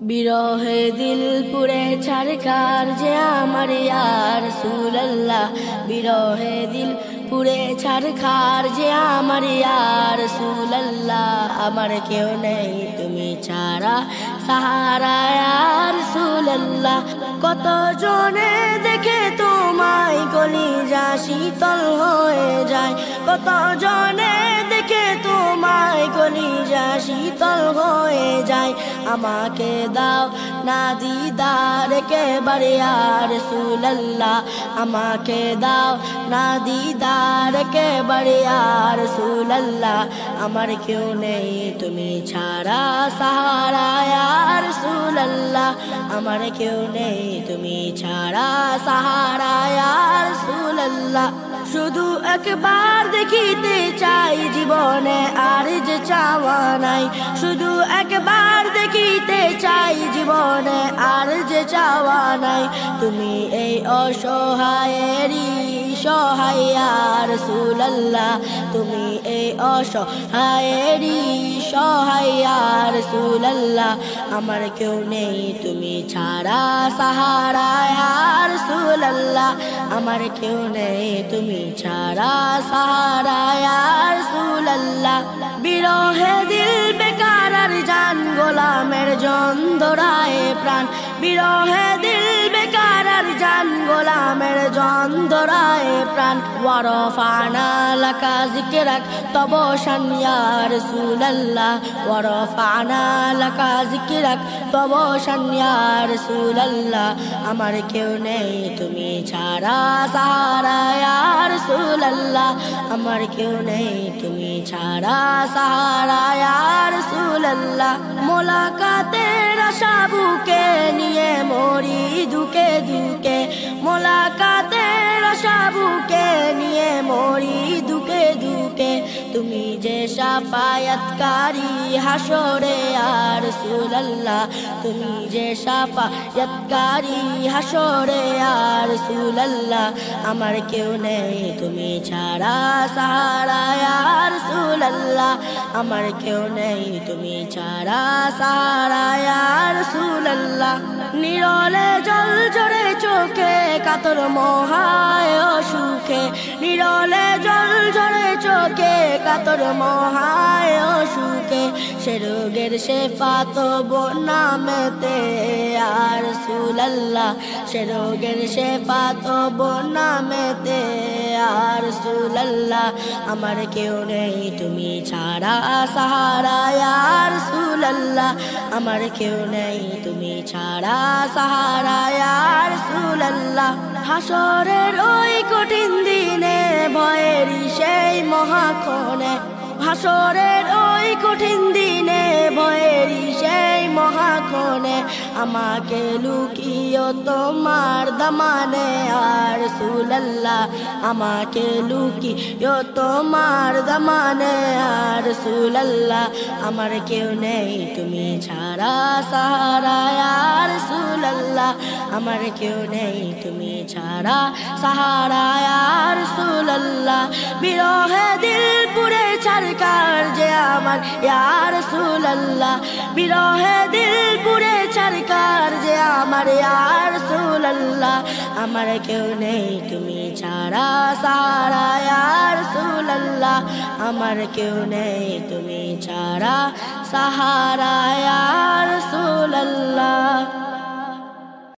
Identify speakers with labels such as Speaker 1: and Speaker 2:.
Speaker 1: বিরহে দিল পুরে ছারকার যে আমার ইয়া রাসূলুল্লাহ। বিরহে দিল পুরে ছারখার যে আমার ইয়া রাসূলুল্লাহ। আমার কেউ নেই তুমি ছাড়া সাহারা ইয়া রাসূলুল্লাহ। কত জনে দেখে তোমায় কলিজা শীতল হয়ে যায়। কত জনে দেখে তোমায় কলিজা শীতল হয়ে যায়। আমাকে দাও না দিদার একেবারে ইয়া রাসূলুল্লাহ। আমাকে দাও না দিদার একেবারে ইয়া রাসূলুল্লাহ। আমার কেউ নেই তুমি ছাড়া সাহারা ইয়া রাসূলুল্লাহ। আমার কেউ নেই তুমি ছাড়া সাহারা ইয়া রাসূলুল্লাহ। শুধু একবার দেখিতে চাই জীবনে আর যে চাওয়া নাই। শুধু একবার দেখিতে চাই জীবনে আর যে চাওয়া নাই। তুমি এই অসহায়েরই সহায় ইয়া রাসূলুল্লাহ। তুমি এই অসহায়েরই সহায় ইয়া রাসূলুল্লাহ। আমার কেউ নেই তুমি ছাড়া সাহারা ইয়া রাসূলুল্লাহ। আমার কেউ নেই তুমি ছাড়া সাহারা ইয়া রাসূলুল্লাহ। বিরহে দিল বেকার আর জান গোলামের যন্ত্রণায় প্রাণ। বিরহে দিল বেকার আর জান গোলামের যন্ত্রণায় প্রাণ। ওয়ারফানা লাকা যিকরাক তব শান ইয়া রাসূলুল্লাহ। ওয়ারফানা লাকা যিকরাক তব শান ইয়া রাসূলুল্লাহ। আমার কেউ নেই তুমি ছাড়া সাহারা ইয়া রাসূলুল্লাহ। আমার কেউ নেই তুমি ছাড়া সাহারা ইয়া রাসূলুল্লাহ। মোলাকাতের আশা বুকে নিয়ে মরি দুকে দুকে। মোলাকাতের আশা বুকে নিয়ে মরি দুকে দুকে। তুমি যে শাফায়াতকারী হাসরে ইয়া রাসূলুল্লাহ। তুমি যে শাফায়াতকারী হাসরে ইয়া রাসূলুল্লাহ। আমার কেউ নেই তুমি ছাড়া সাহারা ইয়া রাসূলুল্লাহ। আমার কেউ নেই তুমি ছাড়া সাহারা ইয়া রাসূলুল্লাহ। নিরলে জল ঝরে চোখে কাতর মহায় অসুখে। নিরলে জল ঝরে চোখে কাতর মহায় অসুখে। সে রোগের শেফা তবু নামেতে ইয়া রাসূলুল্লাহ। সে রোগের শেফা তবু নামেতে ইয়া রাসূলুল্লাহ। আমার কেউ নেই তুমি ছাড়া সাহারা ইয়া রাসূলুল্লাহ। আমার কেউ নেই তুমি ছাড়া সাহারা ইয়া রাসূলুল্লাহ। হাসরের ওই কঠিন দিনে ভয়েরই সেই মহাক্ষণে। হাসরের ওই কঠিন দিনে ভয়েরই সেই মহাক্ষণে। আমাকে লুকিও তোমার দামানে ইয়া রাসূলুল্লাহ। আমাকে লুকিও তোমার দামানে ইয়া রাসূলুল্লাহ। আমার কেউ নেই তুমি ছাড়া সাহারা ইয়া রাসূলুল্লাহ। আমার কেউ নেই তুমি ছাড়া সাহারা ইয়া রাসূলুল্লাহ। বিরহে দিল পুরে ছারকার যে আমার ইয়া রাসূলুল্লাহ। বিরহে দিল পুরে ছারকার যে আমার ইয়া রাসূলুল্লাহ। আমার কেউ নেই তুমি ছাড়া সাহারা ইয়া রাসূলুল্লাহ। আমার কেউ নেই তুমি ছাড়া সাহারা ইয়া রাসূলুল্লাহ।